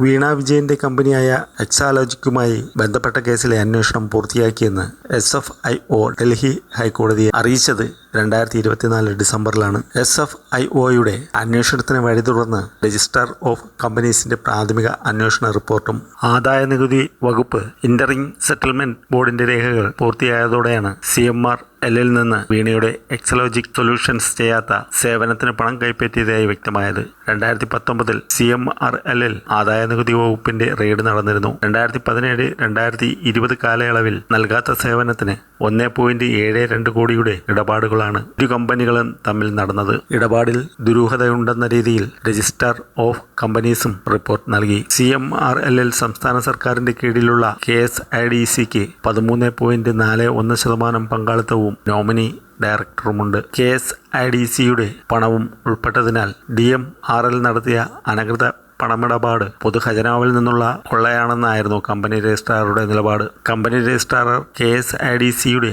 വീണ വിജയന്റെ കമ്പനിയായ എക്സാലോജിക്കുമായി ബന്ധപ്പെട്ട കേസിലെ അന്വേഷണം പൂർത്തിയാക്കിയെന്ന് SFIO ഡൽഹി ഹൈക്കോടതിയെ അറിയിച്ചത് 2024 ഡിസംബറിലാണ്. SFIOയുടെ അന്വേഷണത്തിന് വഴി തുറന്ന് രജിസ്ട്രാർ ഓഫ് കമ്പനീസിന്റെ പ്രാഥമിക അന്വേഷണ റിപ്പോർട്ടും ആദായനികുതി വകുപ്പ് ഇന്ററിം സെറ്റിൽമെന്റ് ബോർഡിന്റെ രേഖകൾ പൂർത്തിയായതോടെയാണ് CMRL നിന്ന് വീണയുടെ എക്സലോജിക് സൊല്യൂഷൻസ് ചെയ്യാത്ത സേവനത്തിന് പണം കൈപ്പറ്റിയതായി വ്യക്തമായത്. 2019 CMRL ആദായനികുതി വകുപ്പിന്റെ റെയ്ഡ് നടന്നിരുന്നു. 2017-2020 കാലയളവിൽ നൽകാത്ത സേവനത്തിന് 1.72 കോടിയുടെ ഇടപാടുകളാണ് ഇരു കമ്പനികളും തമ്മിൽ നടന്നത്. ഇടപാടിൽ ദുരൂഹതയുണ്ടെന്ന രീതിയിൽ രജിസ്ട്രാർ ഓഫ് കമ്പനീസും റിപ്പോർട്ട് നൽകി. CMRL സംസ്ഥാന സർക്കാരിന്റെ കീഴിലുള്ള KSIDCക്ക് 13.41% പങ്കാളിത്തവും നോമിനി ഡയറക്ടറുമുണ്ട്. KSIDCയുടെ പണവും ഉൾപ്പെട്ടതിനാൽ DMRL നടത്തിയ അനധികൃത പണമിടപാട് പൊതുഖജനാവിൽ നിന്നുള്ള കൊള്ളയാണെന്നായിരുന്നു കമ്പനി രജിസ്ട്രാറുടെ നിലപാട്. കമ്പനി രജിസ്ട്രാർ KSIDCയുടെ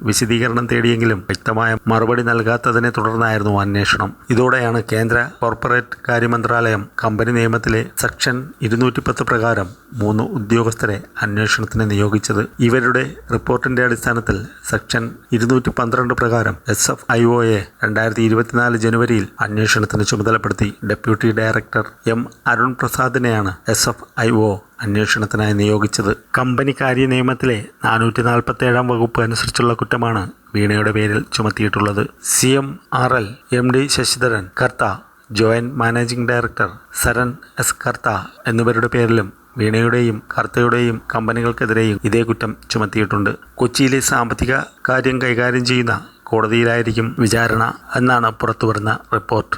വിശദീകരണം തേടിയെങ്കിലും വ്യക്തമായ മറുപടി നൽകാത്തതിനെ തുടർന്നായിരുന്നു അന്വേഷണം. ഇതോടെയാണ് കേന്ദ്ര കോർപ്പറേറ്റ് കാര്യ മന്ത്രാലയം കമ്പനി നിയമത്തിലെ സെക്ഷൻ 210 പ്രകാരം 3 ഉദ്യോഗസ്ഥരെ അന്വേഷണത്തിന് നിയോഗിച്ചത്. ഇവരുടെ റിപ്പോർട്ടിന്റെ അടിസ്ഥാനത്തിൽ സെക്ഷൻ 212 പ്രകാരം SFIOയെ 2024 ജനുവരിയിൽ അന്വേഷണത്തിന് ചുമതലപ്പെടുത്തി. Deputy director M. അരുൺ പ്രസാദിനെയാണ് SFIO അന്വേഷണത്തിനായി നിയോഗിച്ചത്. കമ്പനി കാര്യ നിയമത്തിലെ 447 വകുപ്പ് അനുസരിച്ചുള്ള കുറ്റമാണ് വീണയുടെ പേരിൽ ചുമത്തിയിട്ടുള്ളത്. CMRL MD Sasidharan Kartha, joint managing director Saran S. Kartha എന്നിവരുടെ പേരിലും വീണയുടെയും കർത്തയുടെയും കമ്പനികൾക്കെതിരെയും ഇതേ കുറ്റം ചുമത്തിയിട്ടുണ്ട്. കൊച്ചിയിലെ സാമ്പത്തിക കാര്യം കൈകാര്യം ചെയ്യുന്ന കോടതിയിലായിരിക്കും വിചാരണ എന്നാണ് പുറത്തുവരുന്ന റിപ്പോർട്ട്.